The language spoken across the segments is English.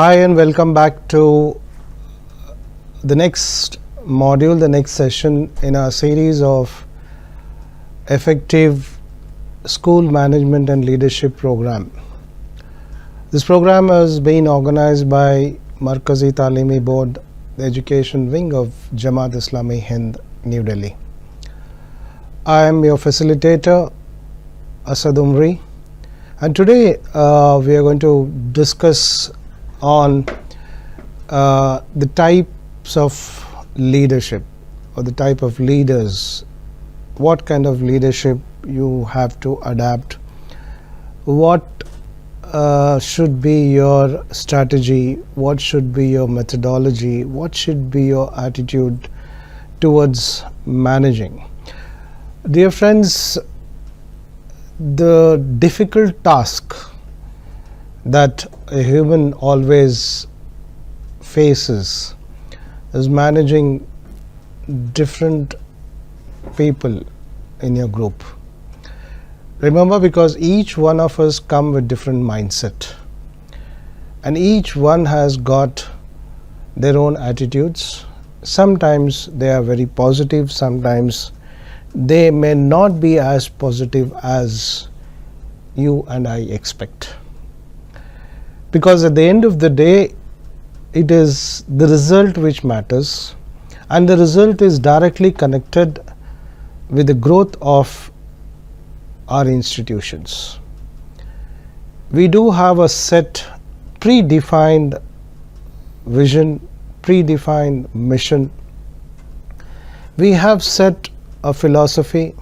Hi and welcome back to the next module, the next session in our series of effective school management and leadership program. This program has been organized by Markazi Talimi Board, the education wing of Jamaat Islami Hind, New Delhi. I am your facilitator, Asad Umri, and today we are going to discuss on the types of leadership or the type of leaders, what kind of leadership you have to adapt, what should be your strategy, what should be your methodology, what should be your attitude towards managing. Dear friends, the difficult task that a human always faces is managing different people in your group. Remember, because each one of us come with different mindset and each one has got their own attitudes. Sometimes they are very positive, sometimes they may not be as positive as you and I expect. Because at the end of the day, it is the result which matters, and the result is directly connected with the growth of our institutions. We do have a set predefined vision, predefined mission. We have set a philosophy,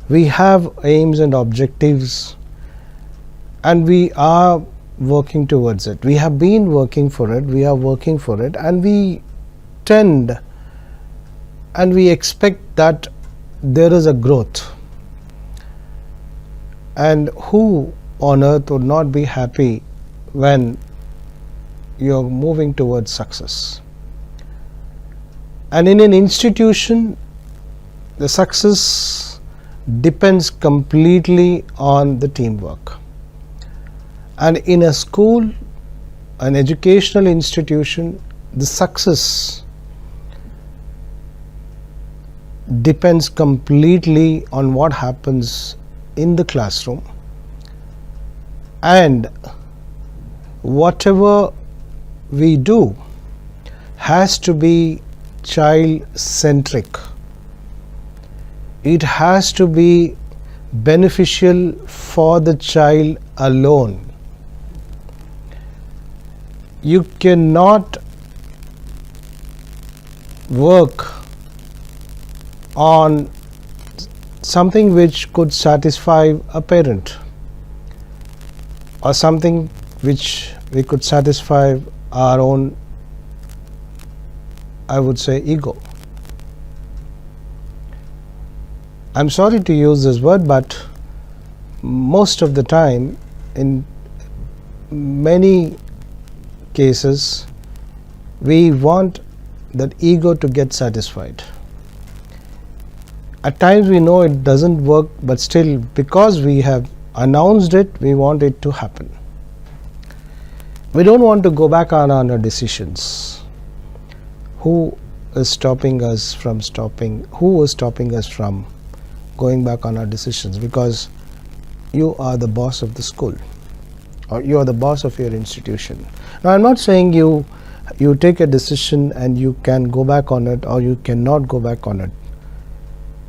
we have aims and objectives, and we are working towards it. We have been working for it, we are working for it, and we tend and we expect that there is a growth. And who on earth would not be happy when you're moving towards success? And in an institution, the success depends completely on the teamwork. And in a school, an educational institution, the success depends completely on what happens in the classroom, and whatever we do has to be child-centric. It has to be beneficial for the child alone. You cannot work on something which could satisfy a parent or something which we could satisfy our own, I would say, ego. I'm sorry to use this word, but most of the time, in many cases, we want that ego to get satisfied. At times we know it doesn't work, but still, because we have announced it, we want it to happen. We don't want to go back on our decisions. Who is stopping us from going back on our decisions? Because you are the boss of the school, or you are the boss of your institution. Now, I'm not saying you take a decision and you can go back on it or you cannot go back on it.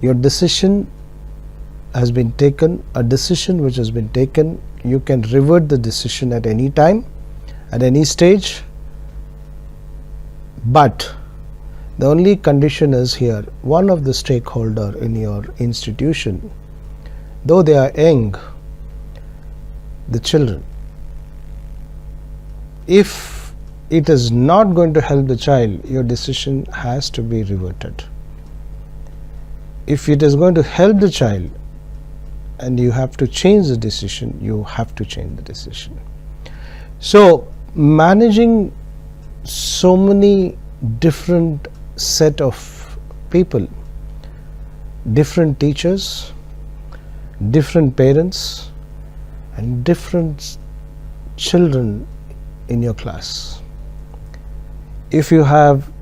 Your decision has been taken, a decision which has been taken, you can revert the decision at any time, at any stage. But the only condition is here, one of the stakeholder in your institution, though they are young, the children, if it is not going to help the child, your decision has to be reverted. If it is going to help the child and you have to change the decision, you have to change the decision. So, managing so many different set of people, different teachers, different parents, and different children in your class. If you have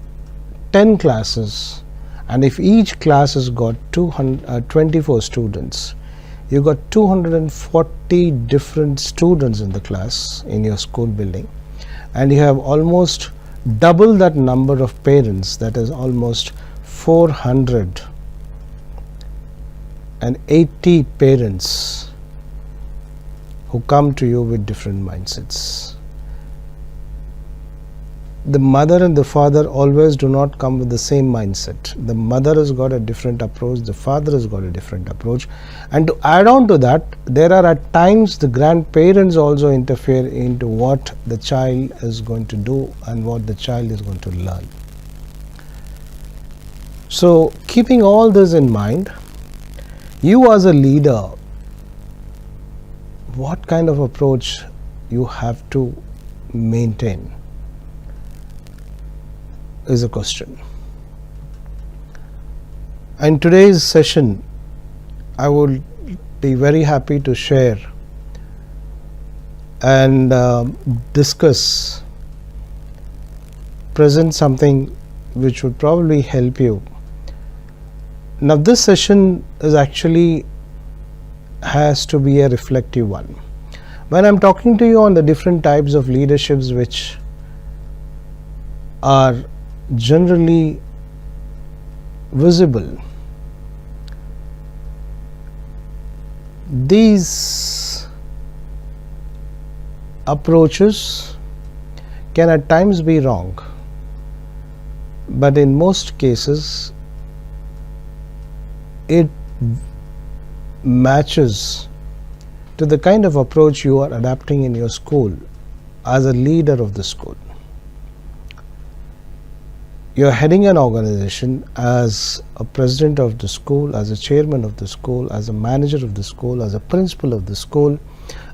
10 classes and if each class has got 24 students, you got 240 different students in the class in your school building, and you have almost double that number of parents, that is almost 480 parents who come to you with different mindsets. The mother and the father always do not come with the same mindset. The mother has got a different approach, the father has got a different approach, and to add on to that, there are at times the grandparents also interfere into what the child is going to do and what the child is going to learn. So keeping all this in mind, you as a leader, what kind of approach you have to maintain is a question. In today's session, I would be very happy to share and present something which would probably help you. Now this session is actually has to be a reflective one. When I'm talking to you on the different types of leaderships which are generally visible, these approaches can at times be wrong, but in most cases it matches to the kind of approach you are adapting in your school as a leader of the school. You are heading an organization as a president of the school, as a chairman of the school, as a manager of the school, as a principal of the school,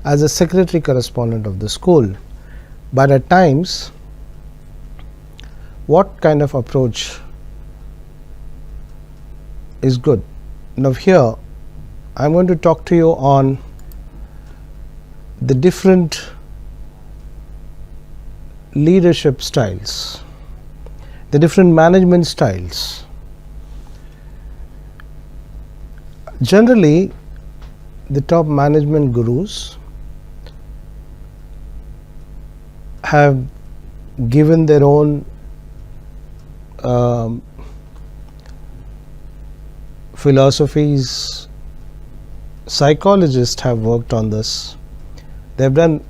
as a secretary correspondent of the school. But at times, what kind of approach is good? Now here, I'm going to talk to you on the different leadership styles, the different management styles. Generally, the top management gurus have given their own philosophies. Psychologists have worked on this. They have done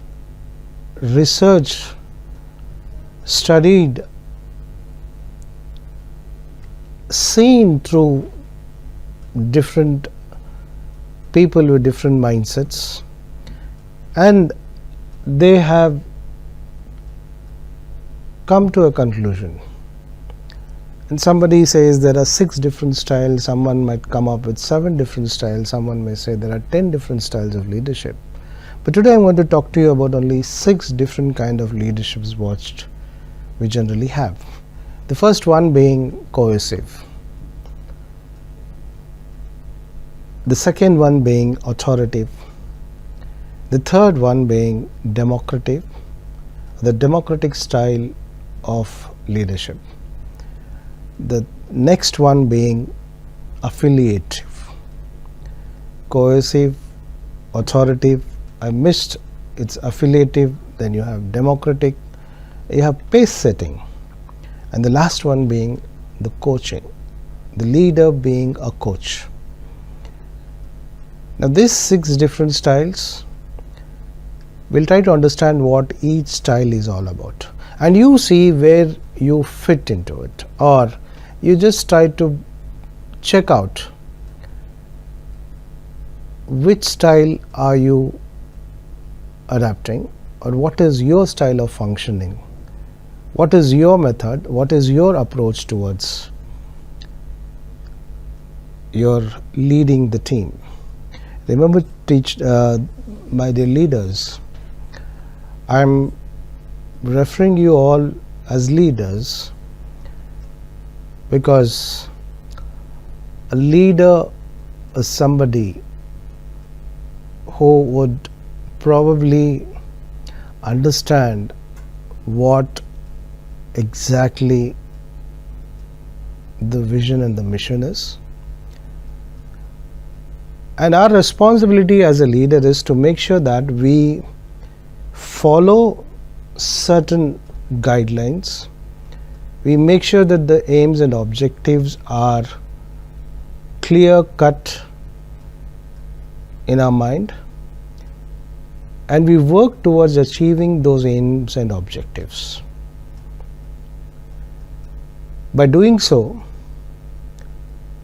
research, studied, seen through different people with different mindsets, and they have come to a conclusion. And somebody says there are 6 different styles, someone might come up with 7 different styles, someone may say there are 10 different styles of leadership. But today I am going to talk to you about only 6 different kind of leaderships we generally have. The first one being coercive, the second one being authoritative, the third one being democratic, the democratic style of leadership, the next one being affiliative. Coercive, authoritative, I missed, it's affiliative, then you have democratic, you have pace setting, and the last one being the coaching, the leader being a coach. Now these 6 different styles, we'll try to understand what each style is all about, and you see where you fit into it, or you just try to check out which style are you adapting, or what is your style of functioning, what is your method, what is your approach towards your leading the team. Remember, my dear leaders, I am referring you all as leaders because a leader is somebody who would probably understand what exactly the vision and the mission is. And our responsibility as a leader is to make sure that we follow certain guidelines. We make sure that the aims and objectives are clear cut in our mind, and we work towards achieving those aims and objectives. By doing so,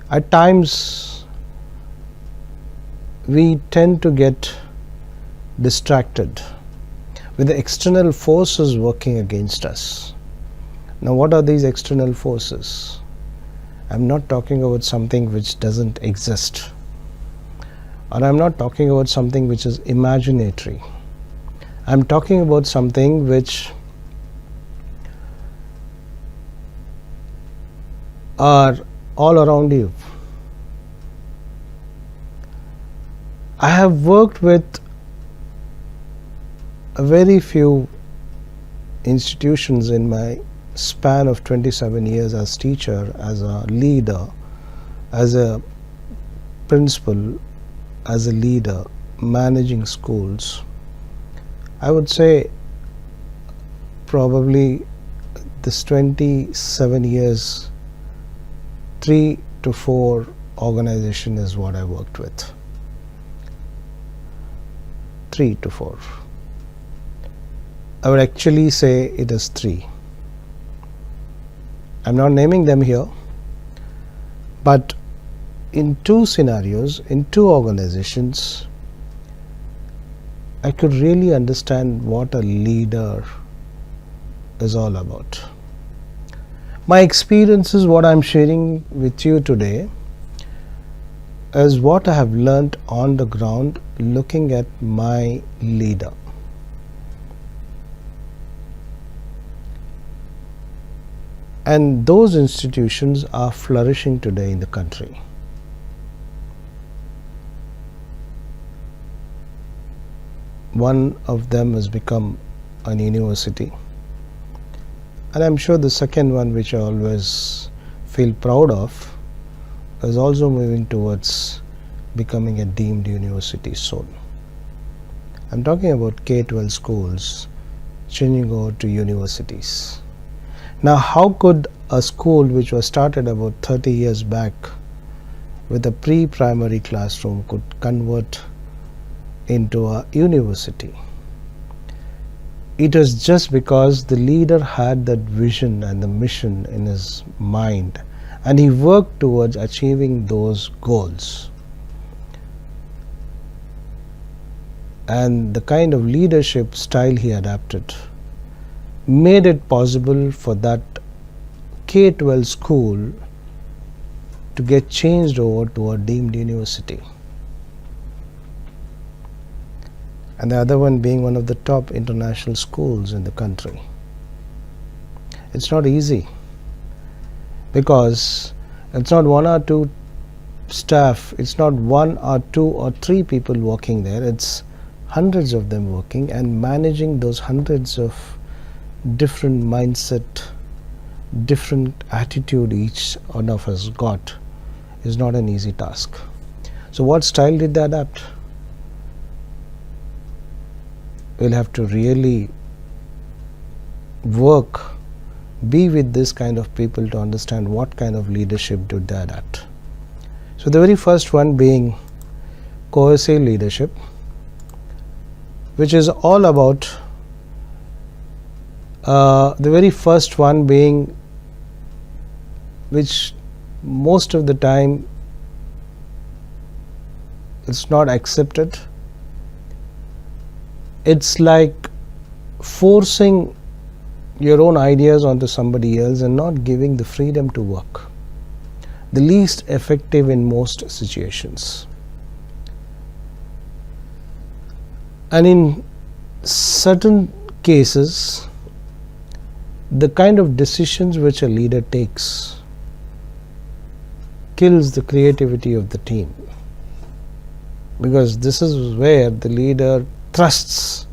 at times we tend to get distracted with the external forces working against us. Now, what are these external forces? I'm not talking about something which doesn't exist, or I'm not talking about something which is imaginary. I'm talking about something which are all around you. I have worked with a very few institutions in my span of 27 years as teacher, as a leader, as a principal, as a leader, managing schools. I would say probably this 27 years, 3 to 4 organization is what I worked with. 3 to 4. I would actually say it is 3. I'm not naming them here, but in 2 scenarios, in 2 organizations, I could really understand what a leader is all about. My experiences, what I'm sharing with you today, is what I have learnt on the ground looking at my leader. And those institutions are flourishing today in the country. One of them has become an university, and I'm sure the second one, which I always feel proud of, is also moving towards becoming a deemed university soon. I'm talking about K-12 schools changing over to universities. Now, how could a school which was started about 30 years back with a pre-primary classroom could convert into a university? It was just because the leader had that vision and the mission in his mind, and he worked towards achieving those goals. And the kind of leadership style he adapted made it possible for that K-12 school to get changed over to a deemed university. And the other one being one of the top international schools in the country. It's not easy, because it's not 1 or 2 staff, it's not 1 or 2 or 3 people working there, it's hundreds of them working, and managing those hundreds of different mindset, different attitude each one of us got is not an easy task. So what style did they adapt? We'll have to really work, be with this kind of people to understand what kind of leadership did they adapt. So the very first one being cohesive leadership, which is all about the very first one being, which most of the time it's not accepted. It's like forcing your own ideas onto somebody else and not giving the freedom to work. The least effective in most situations. And in certain cases, the kind of decisions which a leader takes kills the creativity of the team, because this is where the leader thrusts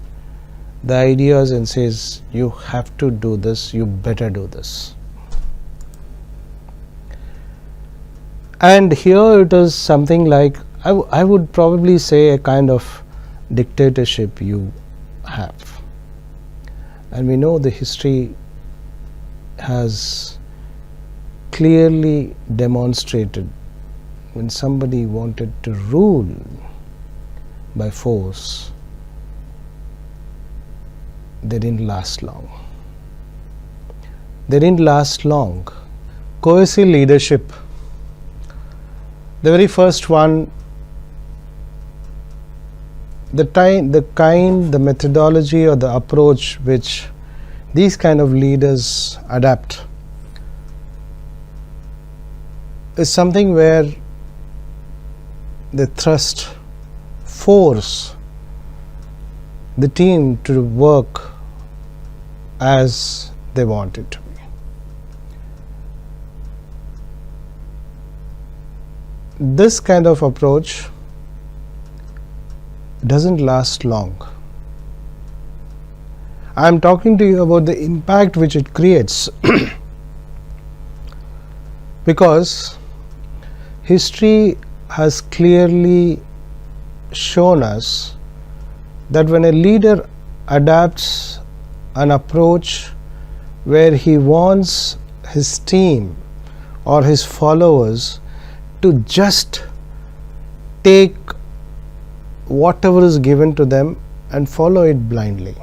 the ideas and says, you have to do this, you better do this. And here it is something like, I would probably say a kind of dictatorship you have. And we know the history has clearly demonstrated when somebody wanted to rule by force, they didn't last long. They didn't last long. Coercive leadership. The very first one, the methodology or the approach which these kind of leaders adapt is something where they force the team to work as they want it to be. This kind of approach doesn't last long. I am talking to you about the impact which it creates because history has clearly shown us that when a leader adapts an approach where he wants his team or his followers to just take whatever is given to them and follow it blindly.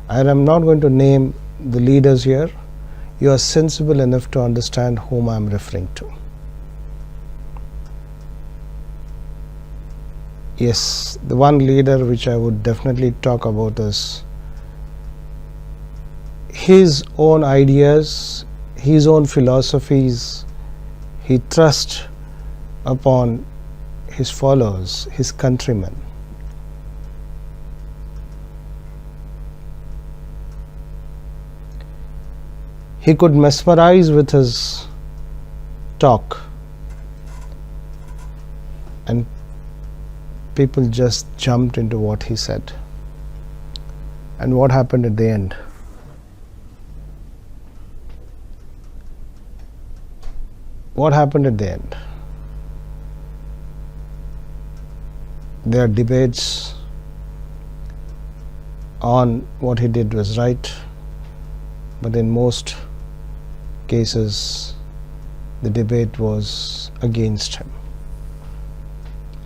I am not going to name the leaders here. You are sensible enough to understand whom I am referring to. Yes, the one leader which I would definitely talk about is his own ideas, his own philosophies, he trusts upon his followers, his countrymen. He could mesmerize with his talk, and people just jumped into what he said. And what happened at the end? What happened at the end? There are debates on what he did was right, but in most cases the debate was against him.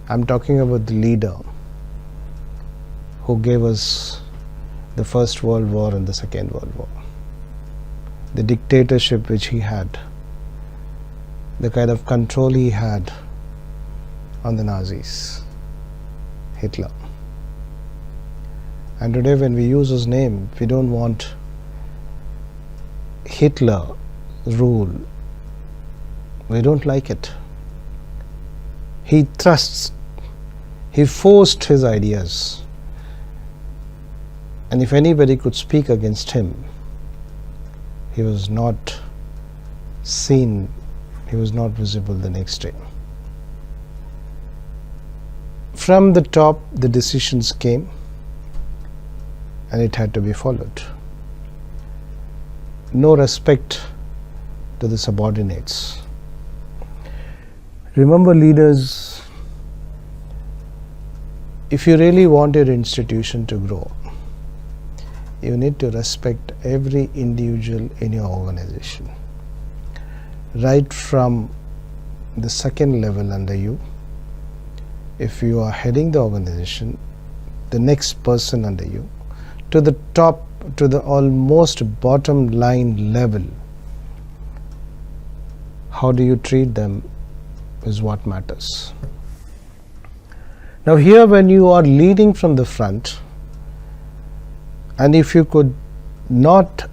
I'm talking about the leader who gave us the First World War and the Second World War, the dictatorship which he had, the kind of control he had on the Nazis, Hitler. And today when we use his name, we don't want Hitler rule. We don't like it. He trusts, he forced his ideas, and if anybody could speak against him, he was not seen, he was not visible the next day. From the top, the decisions came and it had to be followed. No respect to the subordinates. Remember, leaders, if you really want your institution to grow, you need to respect every individual in your organization, right from the second level under you. If you are heading the organization, the next person under you, to the top, to the almost bottom line level, how do you treat them is what matters. Now here, when you are leading from the front, and if you could not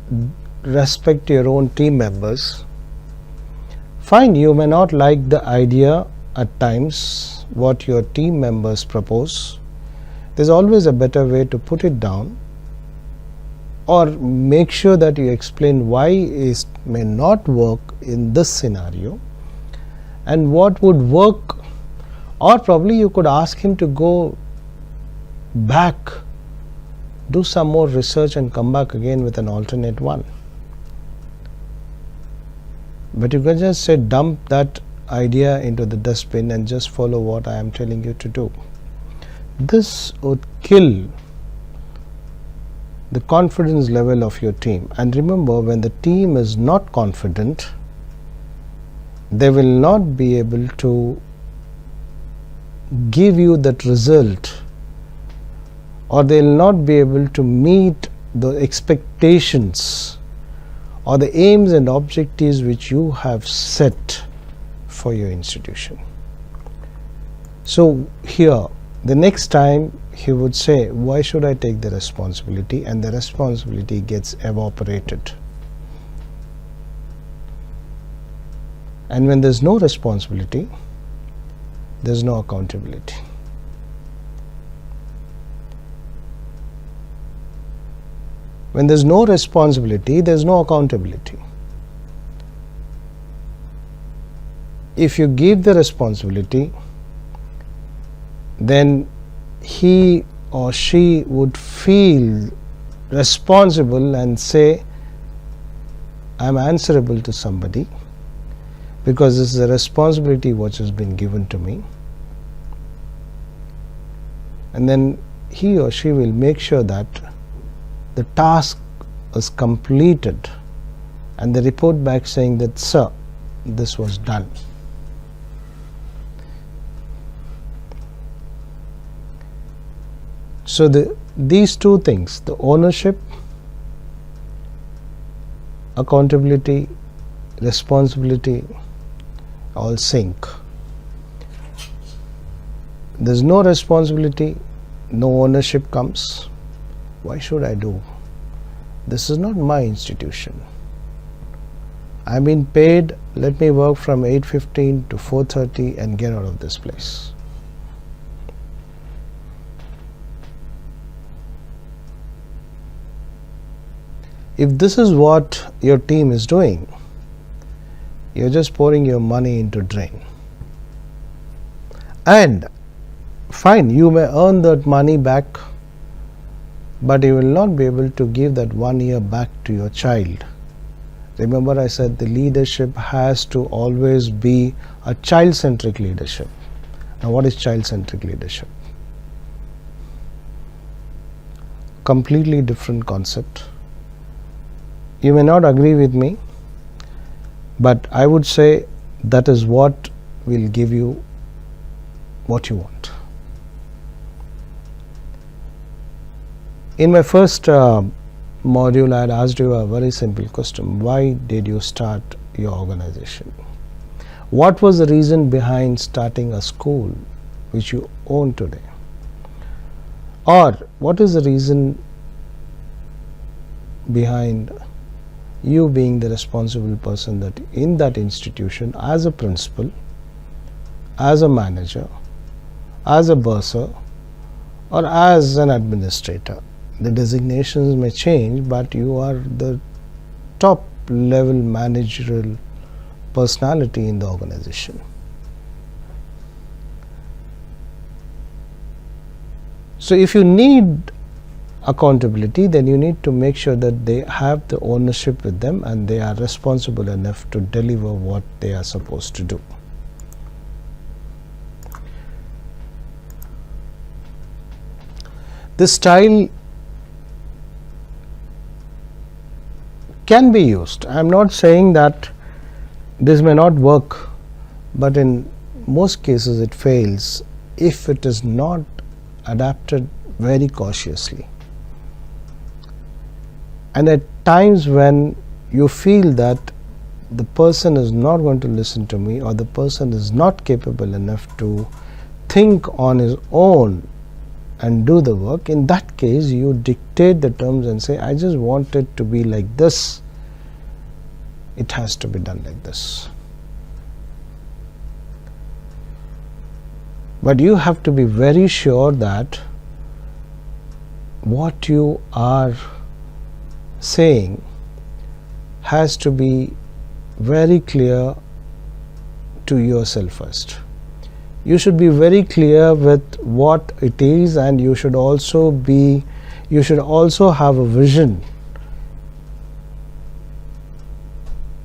respect your own team members, fine, you may not like the idea at times what your team members propose. There's always a better way to put it down, or make sure that you explain why it may not work in this scenario and what would work, or probably you could ask him to go back do some more research and come back again with an alternate one. But you can just say dump that idea into the dustbin and just follow what I am telling you to do. This would kill the confidence level of your team. And remember, when the team is not confident, they will not be able to give you that result, or they will not be able to meet the expectations or the aims and objectives which you have set for your institution. So here, the next time he would say, why should I take the responsibility? And the responsibility gets evaporated. And when there's no responsibility, there's no accountability. When there's no responsibility, there's no accountability. If you give the responsibility, then he or she would feel responsible and say, I'm answerable to somebody because this is a responsibility which has been given to me. And then he or she will make sure that the task is completed and they report back saying that, sir, this was done. So these two things, the ownership, accountability, responsibility, all sync. There's no responsibility, no ownership comes. Why should I do? This is not my institution. I've been paid, let me work from 8:15 to 4:30 and get out of this place. If this is what your team is doing, you're just pouring your money into drain. And fine, you may earn that money back, but you will not be able to give that 1 year back to your child. Remember, I said the leadership has to always be a child-centric leadership. Now, what is child-centric leadership? Completely different concept. You may not agree with me, but I would say that is what will give you what you want. In my first module, I had asked you a very simple question. Why did you start your organization? What was the reason behind starting a school which you own today? Or what is the reason behind you being the responsible person that in that institution, as a principal, as a manager, as a bursar, or as an administrator? The designations may change, but you are the top level managerial personality in the organization. So if you need accountability, then you need to make sure that they have the ownership with them and they are responsible enough to deliver what they are supposed to do. This style can be used. I am not saying that this may not work, but in most cases it fails if it is not adapted very cautiously. And at times when you feel that the person is not going to listen to me, or the person is not capable enough to think on his own and do the work, in that case you dictate the terms and say, I just want it to be like this, it has to be done like this. But you have to be very sure that what you are saying has to be very clear to yourself first. You should be very clear with what it is, and you should also be you should also have a vision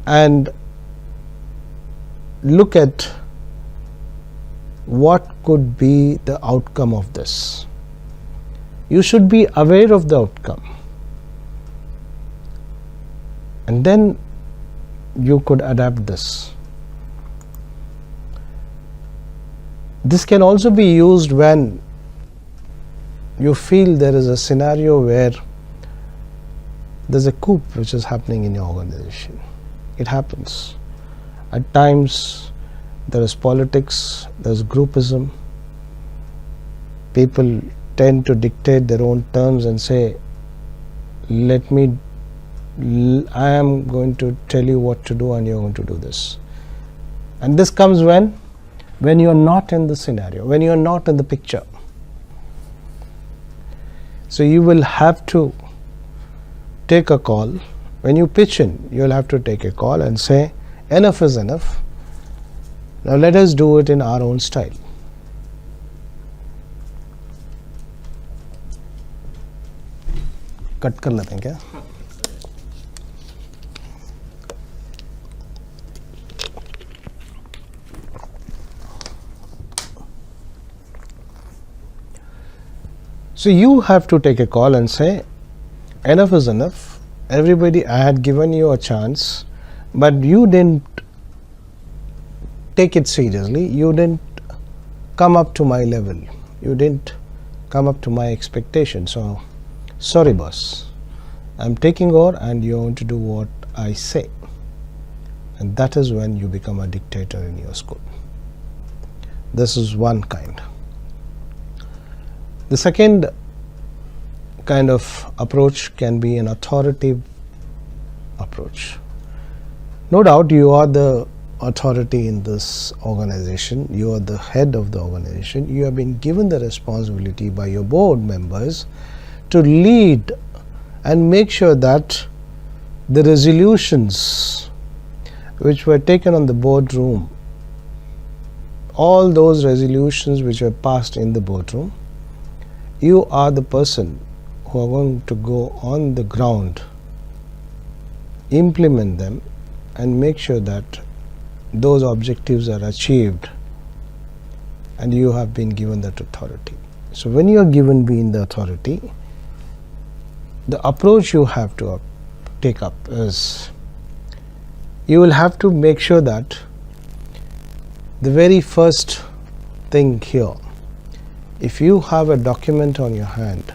and look at what could be the outcome of this. You should be aware of the outcome, and then you could adapt this. This can also be used when you feel there is a scenario where there's a coup which is happening in your organization. It happens. At times there is politics, there is groupism. People tend to dictate their own terms and say, I am going to tell you what to do and you're going to do this. And this comes when you're not in the scenario, when you're not in the picture. So you will have to take a call. When you pitch in, you'll have to take a call and say, enough is enough. Now let us do it in our own style. Cut कर लेते हैं क्या? So you have to take a call and say, enough is enough. Everybody, I had given you a chance, but you didn't take it seriously. You didn't come up to my level. You didn't come up to my expectation. So, sorry boss, I'm taking over and you're going to do what I say. And that is when you become a dictator in your school. This is one kind. The second kind of approach can be an authoritative approach. No doubt you are the authority in this organization, you are the head of the organization, you have been given the responsibility by your board members to lead and make sure that the resolutions which were taken on the boardroom, all those resolutions which were passed in the boardroom, you are the person who are going to go on the ground, implement them and make sure that those objectives are achieved, and you have been given that authority. So when you are given being the authority, the approach you have to take up is, you will have to make sure that the very first thing here, if you have a document on your hand,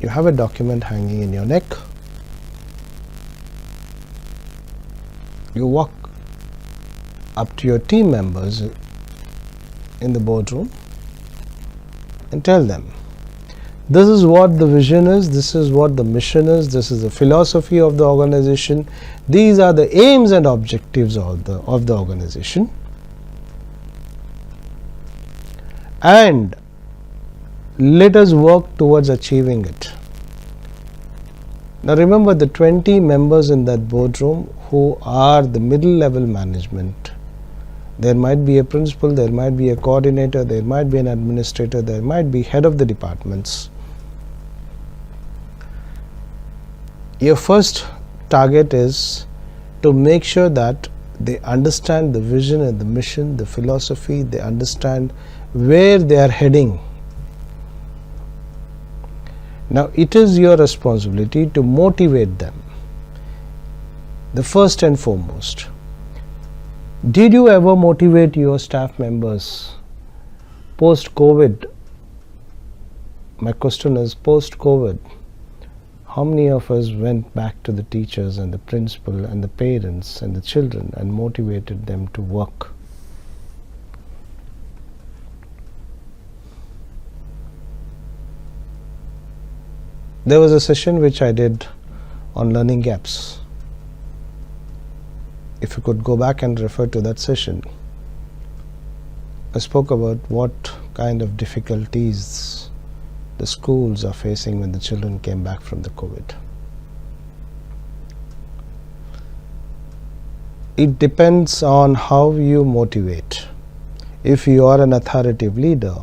you have a document hanging in your neck, you walk up to your team members in the boardroom and tell them, this is what the vision is, this is what the mission is, this is the philosophy of the organization, these are the aims and objectives of the organization, and let us work towards achieving it. Now remember, the 20 members in that boardroom who are the middle level management, there might be a principal, there might be a coordinator, there might be an administrator, there might be head of the departments. Your first target is to make sure that they understand the vision and the mission, the philosophy, they understand where they are heading. Now it is your responsibility to motivate them. The first and foremost, did you ever motivate your staff members post-COVID? My question is, post-COVID, how many of us went back to the teachers and the principal and the parents and the children and motivated them to work? There was a session which I did on learning gaps. If you could go back and refer to that session, I spoke about what kind of difficulties the schools are facing when the children came back from the COVID. It depends on how you motivate. If you are an authoritative leader,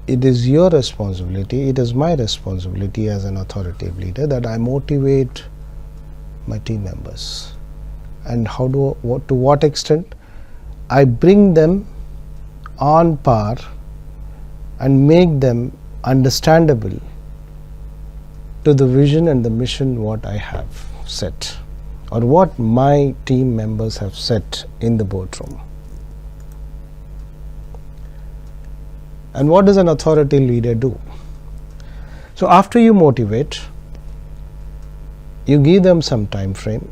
it is your responsibility, it is my responsibility as an authoritative leader that I motivate my team members. And to what extent? I bring them on par and make them understandable to the vision and the mission what I have set, or what my team members have set in the boardroom. And what does an authority leader do? So after you motivate, you give them some time frame.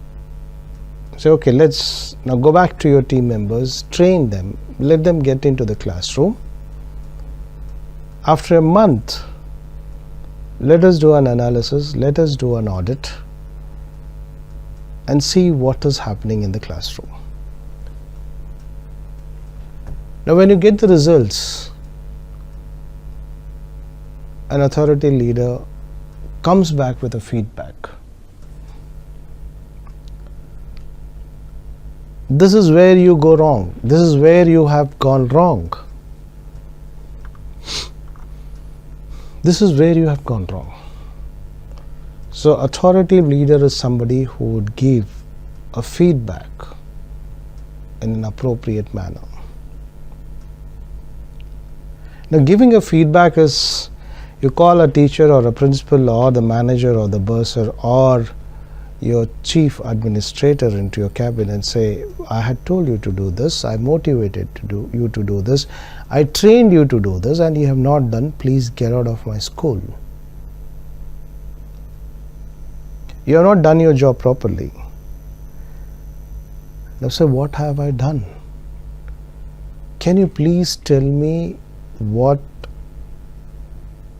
Say, okay, let's now go back to your team members, train them, let them get into the classroom. After a month, let us do an analysis, let us do an audit and see what is happening in the classroom. Now when you get the results, an authority leader comes back with a feedback. This is where you go wrong. This is where you have gone wrong. This is where you have gone wrong. So authoritative leader is somebody who would give a feedback in an appropriate manner. Now giving a feedback is, you call a teacher or a principal or the manager or the bursar or your chief administrator into your cabin and say, I had told you to do this, I motivated you to do this, I trained you to do this and you have not done, please get out of my school. You have not done your job properly. Now say, what have I done? Can you please tell me what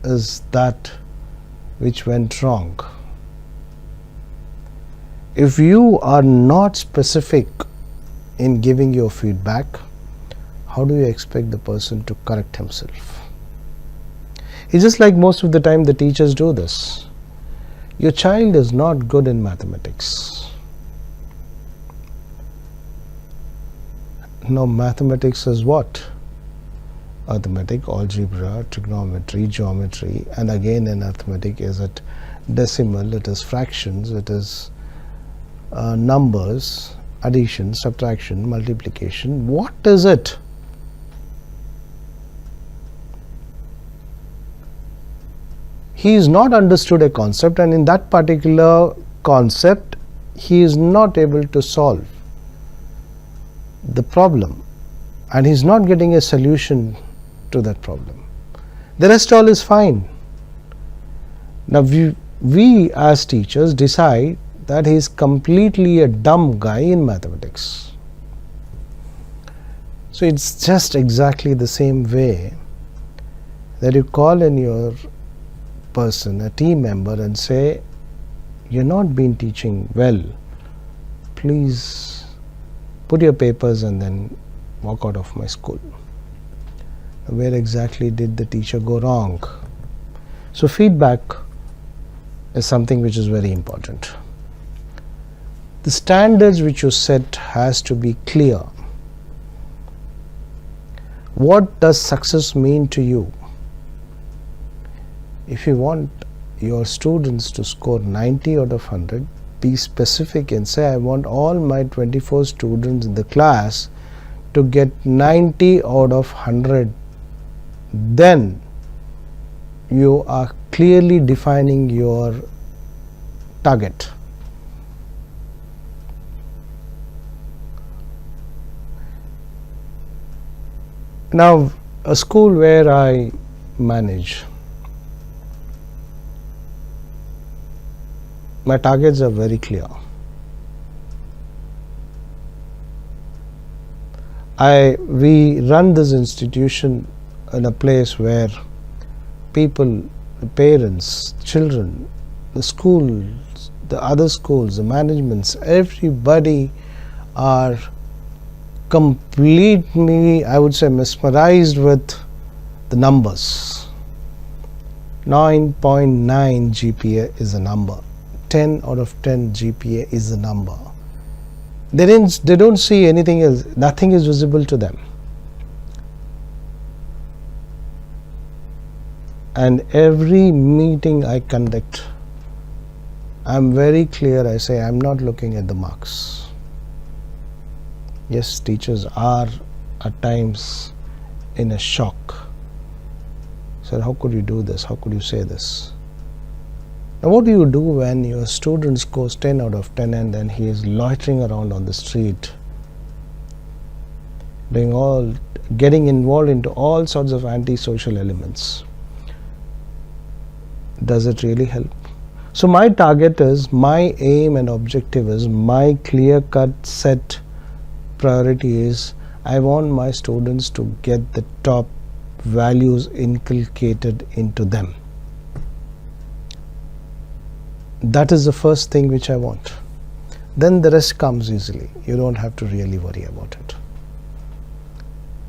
is that which went wrong? If you are not specific in giving your feedback, how do you expect the person to correct himself? It's just like most of the time the teachers do this. Your child is not good in mathematics. Now mathematics is what? Arithmetic, algebra, trigonometry, geometry, and again in arithmetic is it decimal, it is fractions, it is numbers, addition, subtraction, multiplication. What is it? He is not understood a concept, and in that particular concept he is not able to solve the problem, and he is not getting a solution to that problem. The rest all is fine. Now we as teachers decide that he is completely a dumb guy in mathematics. So it's just exactly the same way that you call in your person, a team member, and say, you're not been teaching well, please put your papers and then walk out of my school. Where exactly did the teacher go wrong? So feedback is something which is very important. The standards which you set has to be clear. What does success mean to you? If you want your students to score 90 out of 100, be specific and say, I want all my 24 students in the class to get 90 out of 100. Then you are clearly defining your target. Now, a school where I manage, my targets are very clear. We run this institution in a place where people, the parents, children, the schools, the other schools, the managements, everybody are completely, I would say, mesmerized with the numbers. 9.9 GPA is a number. 10 out of 10 GPA is a number. They don't see anything else. Nothing is visible to them. And every meeting I conduct, I'm very clear. I say I'm not looking at the marks. Yes, teachers are at times in a shock. Sir, how could you do this? How could you say this? Now, what do you do when your student scores 10 out of 10 and then he is loitering around on the street, getting involved into all sorts of antisocial elements? Does it really help? So my target is, my aim and objective is, my clear-cut set priority is, I want my students to get the top values inculcated into them. That is the first thing which I want. Then the rest comes easily. You don't have to really worry about it.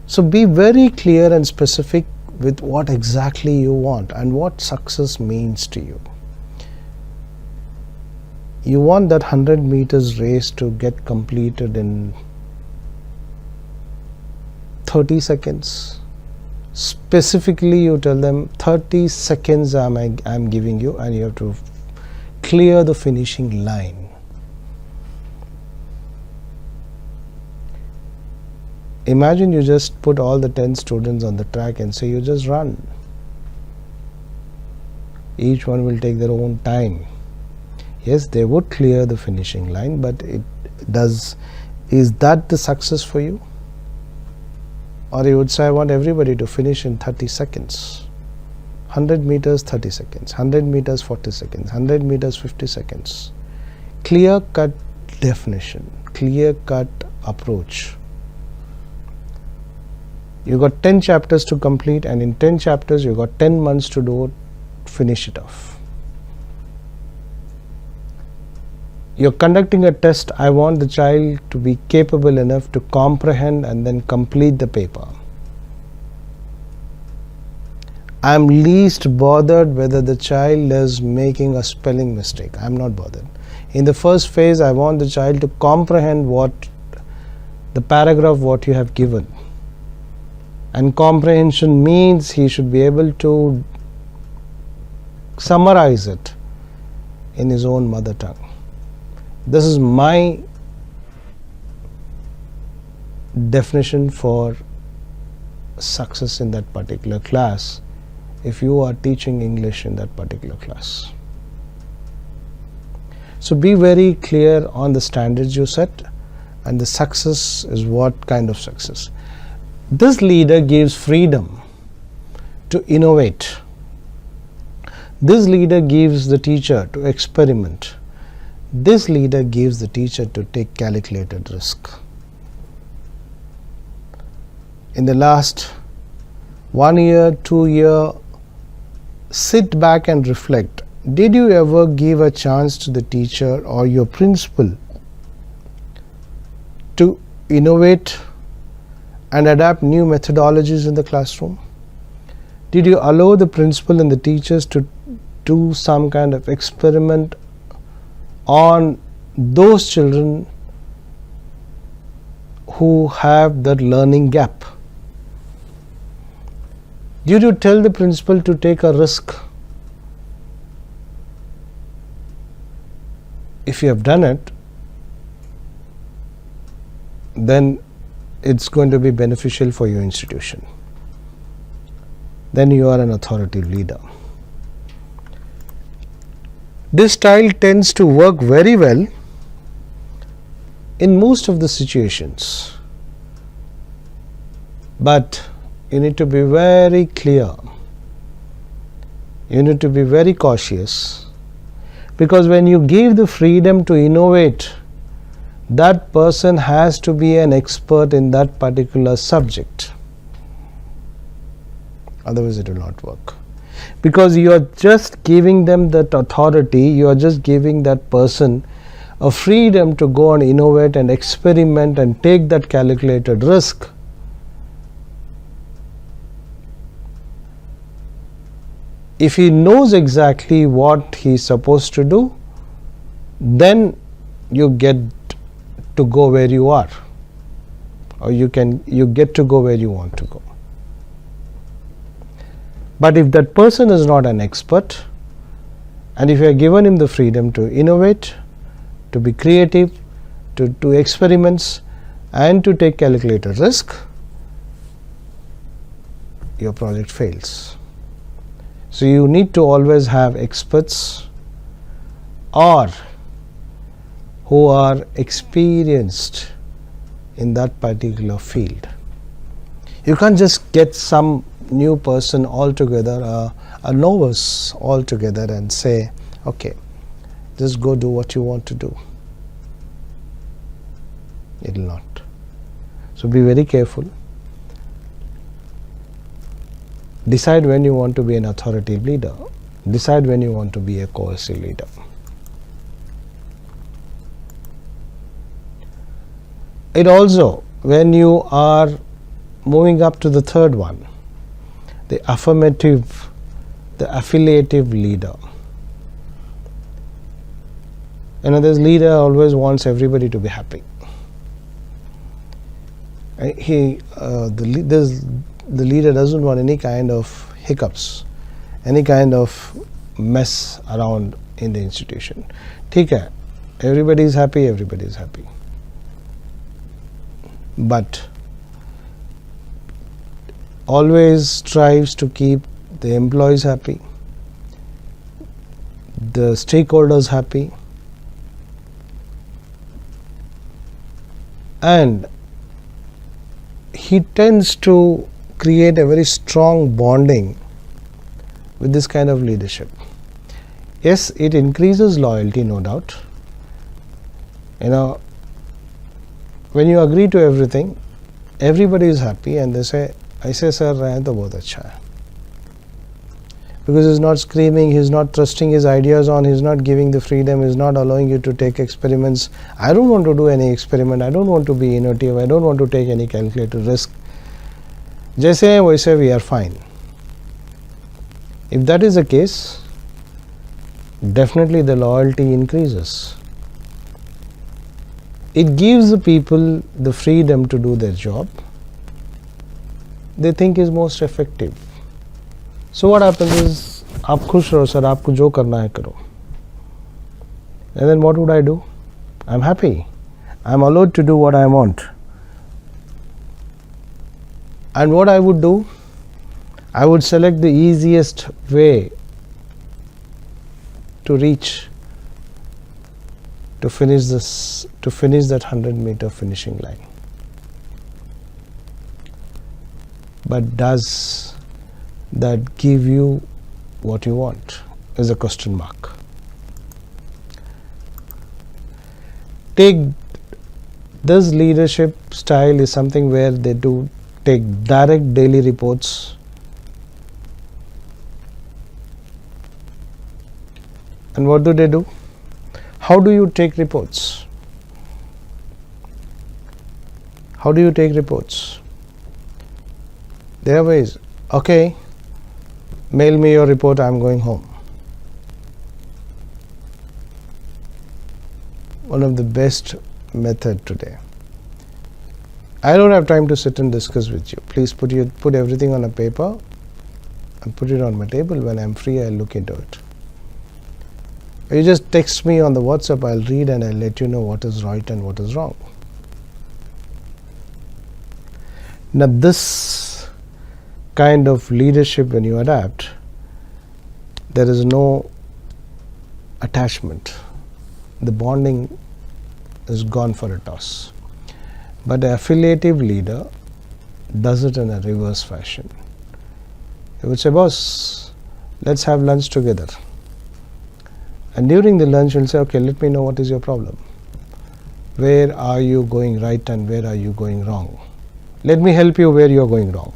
So be very clear and specific with what exactly you want and what success means to you. You want that 100 meters race to get completed in 30 seconds. Specifically, you tell them 30 seconds I'm giving you, and you have to clear the finishing line. Imagine you just put all the 10 students on the track and say you just run. Each one will take their own time. Yes, they would clear the finishing line, but is that the success for you? Or you would say, I want everybody to finish in 30 seconds. 100 meters, 30 seconds. 100 meters, 40 seconds. 100 meters, 50 seconds. Clear-cut definition. Clear-cut approach. You got 10 chapters to complete, and in 10 chapters you got 10 months to finish it off. You're conducting a test. I want the child to be capable enough to comprehend and then complete the paper. I'm least bothered whether the child is making a spelling mistake. I'm not bothered. In the first phase, I want the child to comprehend the paragraph what you have given. And comprehension means he should be able to summarize it in his own mother tongue. This is my definition for success in that particular class, if you are teaching English in that particular class. So be very clear on the standards you set, and the success is what kind of success. This leader gives freedom to innovate. This leader gives the teacher to experiment. This leader gives the teacher to take calculated risk. In the last 1 year, 2 year, sit back and reflect. Did you ever give a chance to the teacher or your principal to innovate and adapt new methodologies in the classroom? Did you allow the principal and the teachers to do some kind of experiment on those children who have that learning gap? Did you tell the principal to take a risk? If you have done it, then it's going to be beneficial for your institution. Then you are an authority leader. This style tends to work very well in most of the situations, but you need to be very clear. You need to be very cautious, because when you give the freedom to innovate, that person has to be an expert in that particular subject. Otherwise it will not work. Because you are just giving them that authority, you are just giving that person a freedom to go and innovate and experiment and take that calculated risk. If he knows exactly what he is supposed to do, then you get to go where you are, or you get to go where you want to go. But if that person is not an expert, and if you have given him the freedom to innovate, to be creative, to do experiments, and to take calculated risk, your project fails. So you need to always have experts or who are experienced in that particular field. You can't just get some new person altogether, a novice altogether, and say, okay, just go do what you want to do. It will not. So be very careful. Decide when you want to be an authoritative leader. Decide when you want to be a coercive leader. It also, when you are moving up to the third one, the affirmative, the affiliative leader. This leader always wants everybody to be happy. The leader doesn't want any kind of hiccups, any kind of mess around in the institution. ठीक है, everybody is happy, everybody is happy. But always strives to keep the employees happy, the stakeholders happy, and he tends to create a very strong bonding with this kind of leadership. Yes, it increases loyalty, no doubt. When you agree to everything, everybody is happy and they say, ऐसे sir रहे हैं तो बहुत अच्छा है. Because he's not screaming, he's not thrusting his ideas on, he's not giving the freedom, he's not allowing you to take experiments. I don't want to do any experiment, I don't want to be innovative, I don't want to take any calculated risk. जैसे हैं वैसे we are fine. If that is the case, definitely the loyalty increases. It gives the people the freedom to do their job they think is most effective. So what happens is, आप खुश रहो sir, आपको जो करना है करो. And then what would I do? I'm happy. I'm allowed to do what I want. And what I would do? I would select the easiest way to reach, to finish that 100-meter finishing line. But does that give you what you want is a question mark. Take this leadership style is something where they do take direct daily reports and what do? How do you take reports? How do you take reports? There are ways. Okay, mail me your report, I am going home. One of the best method today. I don't have time to sit and discuss with you. Please put everything on a paper and put it on my table. When I am free, I'll look into it. You just text me on the WhatsApp, I'll read and I'll let you know what is right and what is wrong. Now this kind of leadership, when you adapt, there is no attachment. The bonding is gone for a toss. But the affiliative leader does it in a reverse fashion. He would say, boss, let's have lunch together. And during the lunch, he'll say, okay, let me know what is your problem. Where are you going right and where are you going wrong? Let me help you where you are going wrong.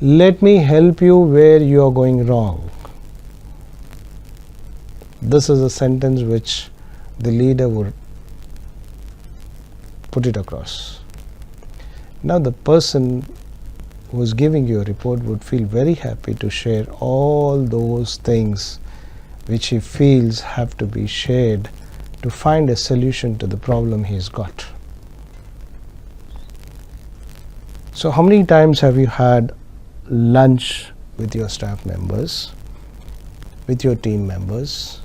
Let me help you where you are going wrong. This is a sentence which the leader would put it across. Now the person who is giving you a report would feel very happy to share all those things which he feels have to be shared to find a solution to the problem he's got. So how many times have you had lunch with your staff members, with your team members,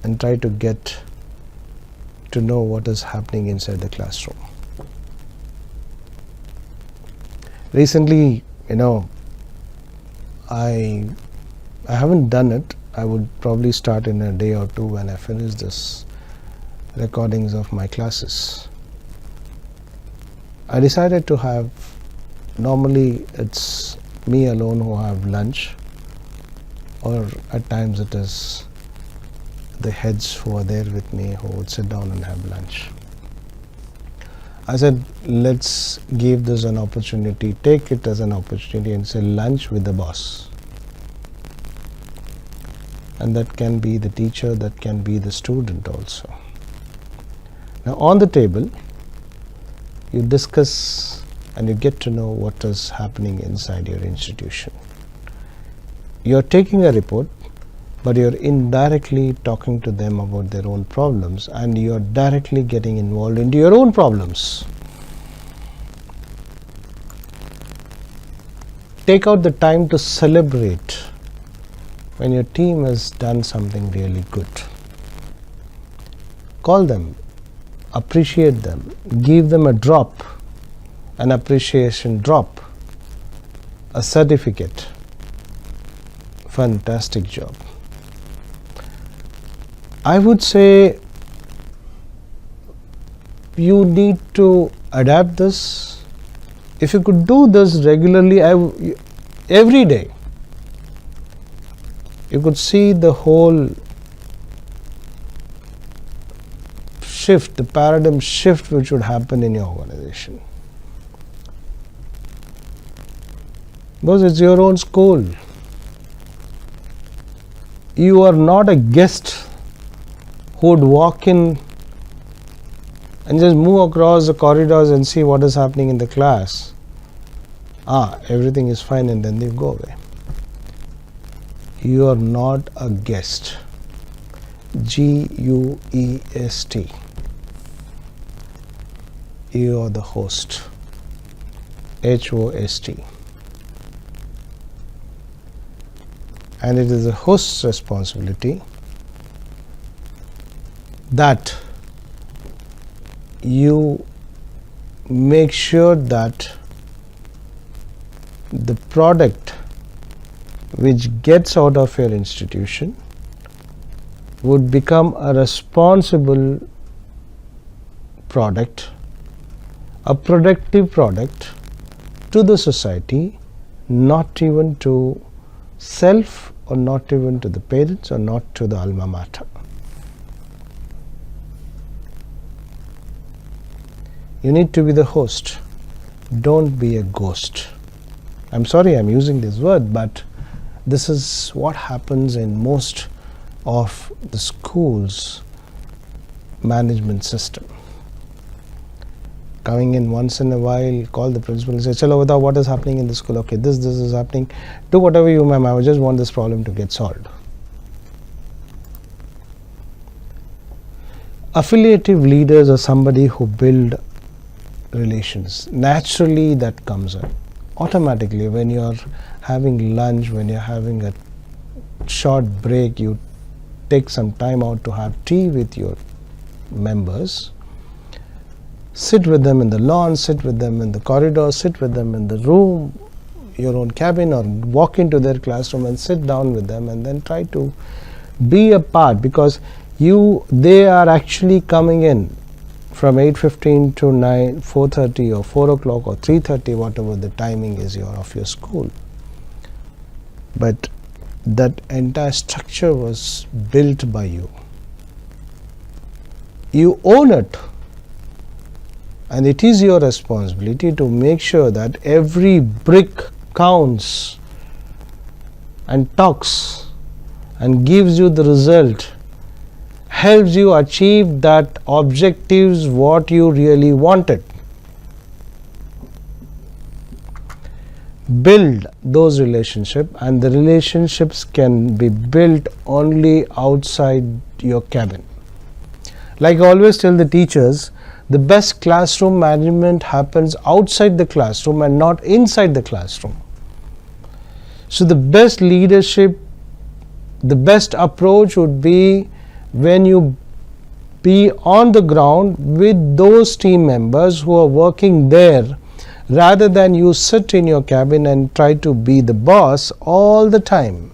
and try to get to know what is happening inside the classroom. Recently, I haven't done it. I would probably start in a day or two when I finish this recordings of my classes. I decided to have, normally it's me alone who have lunch, or at times it is the heads who are there with me who would sit down and have lunch. I said, let's give this an opportunity, take it as an opportunity and say lunch with the boss. And that can be the teacher, that can be the student also. Now on the table, you discuss and you get to know what is happening inside your institution. You're taking a report, but you're indirectly talking to them about their own problems, and you're directly getting involved into your own problems. Take out the time to celebrate when your team has done something really good. Call them, appreciate them, give them a drop, an appreciation drop, a certificate. Fantastic job. I would say you need to adapt this. If you could do this regularly, every day, you could see the whole shift, the paradigm shift which would happen in your organization. Because it's your own school. You are not a guest who would walk in and just move across the corridors and see what is happening in the class. Everything is fine, and then you go away. You are not a guest. G-U-E-S-T. You are the host. H-O-S-T. And it is the host's responsibility that you make sure that the product which gets out of your institution would become a responsible product, a productive product to the society, not even to self, or not even to the parents, or not to the alma mater. You need to be the host. Don't be a ghost. I'm sorry I'm using this word, but this is what happens in most of the schools' management system. Coming in once in a while, call the principal and say, "Chalo, bata, what is happening in the school? Okay, this is happening. Do whatever you, ma'am. I just want this problem to get solved." Affiliative leaders are somebody who build relations. Naturally, that comes in. Automatically, when you're having lunch, when you're having a short break, you take some time out to have tea with your members. Sit with them in the lawn, sit with them in the corridor, sit with them in the room, your own cabin, or walk into their classroom and sit down with them, and then try to be a part, because they are actually coming in from 8:15 to 4:30 or 4 o'clock or 3:30, whatever the timing is of your school. But that entire structure was built by you. You own it. And it is your responsibility to make sure that every brick counts and talks and gives you the result, helps you achieve that objectives what you really wanted. Build those relationships, and the relationships can be built only outside your cabin. Like I always tell the teachers, The best classroom management happens outside the classroom and not inside the classroom. So the best leadership, the best approach would be when you be on the ground with those team members who are working there, rather than you sit in your cabin and try to be the boss all the time.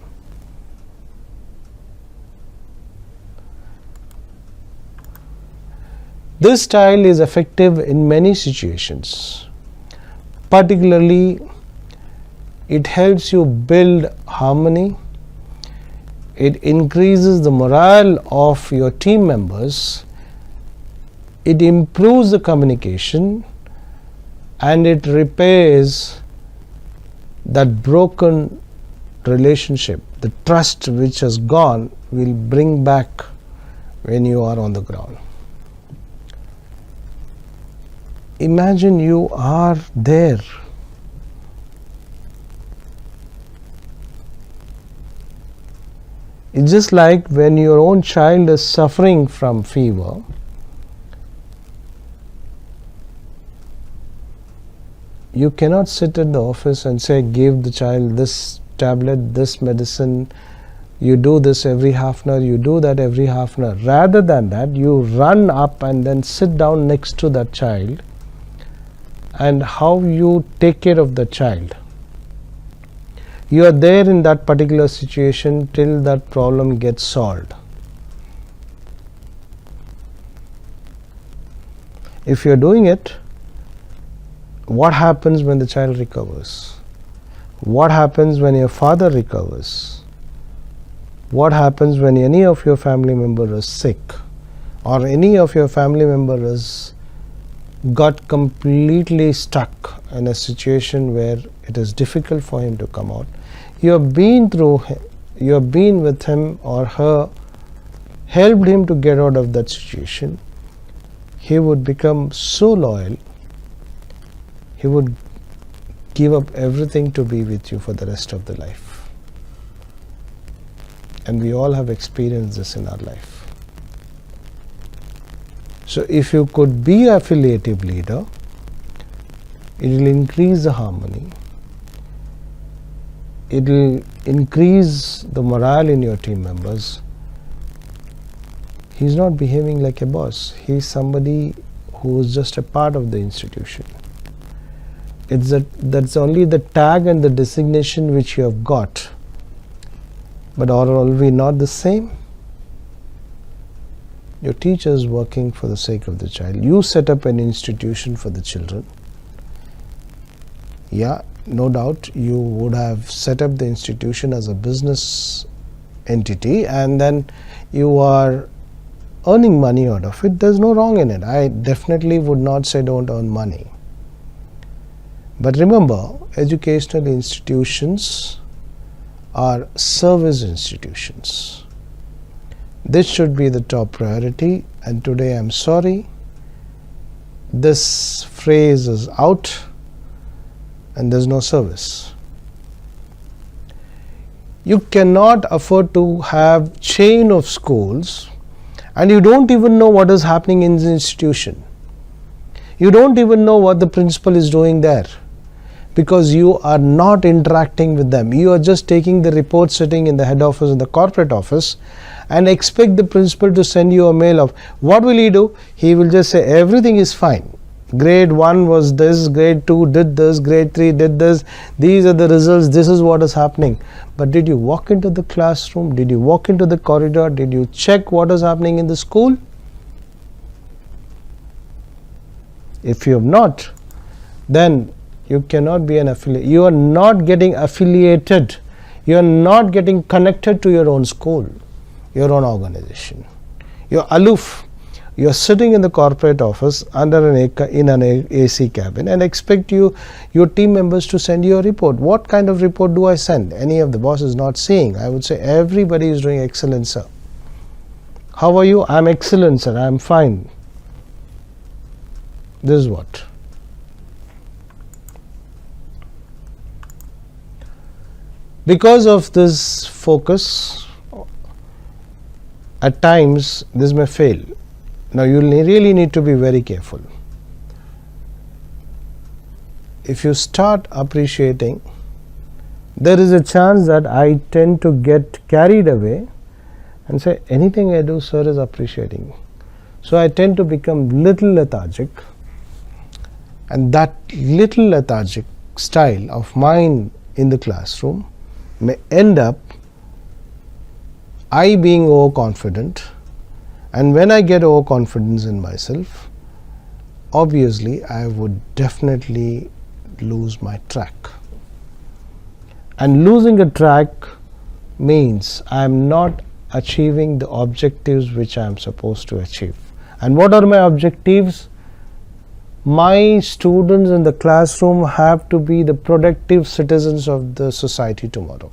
This style is effective in many situations. Particularly, it helps you build harmony. It increases the morale of your team members. It improves the communication, and it repairs that broken relationship. The trust which has gone will bring back when you are on the ground. Imagine you are there. It's just like when your own child is suffering from fever. You cannot sit in the office and say, give the child this tablet, this medicine, you do this every half an hour, you do that every half an hour. Rather than that, you run up and then sit down next to that child, and how you take care of the child. You are there in that particular situation till that problem gets solved. If you are doing it, what happens when the child recovers? What happens when your father recovers? What happens when any of your family member is sick, or any of your family member is got completely stuck in a situation where it is difficult for him to come out? You have been with him or her, helped him to get out of that situation. He would become so loyal, he would give up everything to be with you for the rest of the life. And we all have experienced this in our life. So if you could be an affiliative leader, it will increase the harmony. It will increase the morale in your team members. He's not behaving like a boss. He's somebody who is just a part of the institution. That's only the tag and the designation which you have got. But are we not the same? Your teacher is working for the sake of the child. You set up an institution for the children. Yeah, no doubt you would have set up the institution as a business entity, and then you are earning money out of it. There's no wrong in it. I definitely would not say don't earn money. But remember, educational institutions are service institutions. This should be the top priority, and today I'm sorry, this phrase is out and there's no service. You cannot afford to have chain of schools and you don't even know what is happening in the institution. You don't even know what the principal is doing there, because you are not interacting with them. You are just taking the report sitting in the head office, in the corporate office, and expect the principal to send you a mail of what will he do? He will just say everything is fine. Grade 1 was this, grade 2 did this, grade 3 did this, these are the results, this is what is happening. But did you walk into the classroom? Did you walk into the corridor? Did you check what is happening in the school? If you have not, then you cannot be an affiliate. You are not getting affiliated. You are not getting connected to your own school, your own organization. You are aloof. You are sitting in the corporate office under in an AC cabin and expect your team members to send you a report. What kind of report do I send? Any of the boss is not seeing. I would say everybody is doing excellent, sir. How are you? I'm excellent, sir. I'm fine. This is what. Because of this focus, at times this may fail. Now you really need to be very careful. If you start appreciating, there is a chance that I tend to get carried away and say anything I do, sir is appreciating. So I tend to become little lethargic, and that little lethargic style of mine in the classroom may end up I being overconfident, and when I get overconfidence in myself, obviously I would definitely lose my track. And losing a track means I am not achieving the objectives which I am supposed to achieve. And what are my objectives? My students in the classroom have to be the productive citizens of the society tomorrow.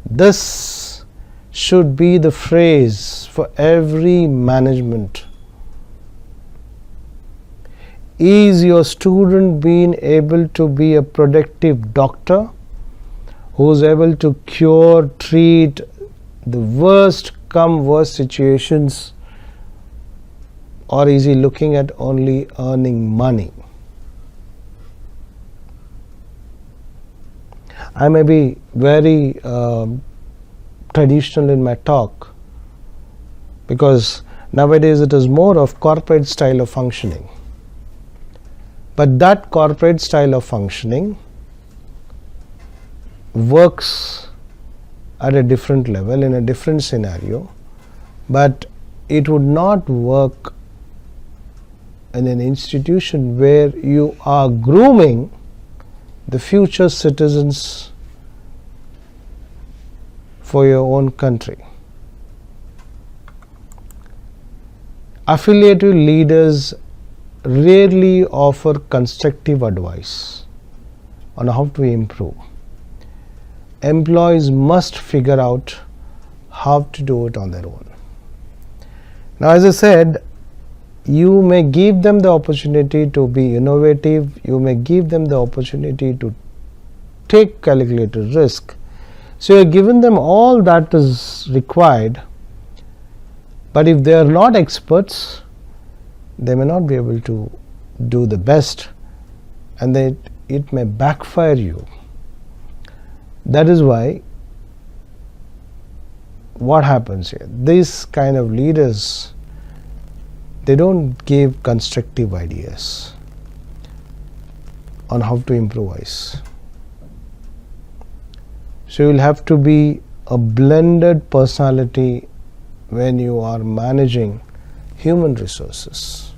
This should be the phrase for every management. Is your student being able to be a productive doctor who is able to cure, treat the worst come worst situations, or is he looking at only earning money? I may be very traditional in my talk, because nowadays it is more of corporate style of functioning. But that corporate style of functioning works at a different level, in a different scenario, but it would not work in an institution where you are grooming the future citizens for your own country. Affiliative leaders rarely offer constructive advice on how to improve. Employees must figure out how to do it on their own. Now, as I said, you may give them the opportunity to be innovative, you may give them the opportunity to take calculated risk. So you have given them all that is required, but if they are not experts, they may not be able to do the best, and it may backfire you. That is why what happens here, these kind of leaders, they don't give constructive ideas on how to improvise. So you will have to be a blended personality when you are managing human resources.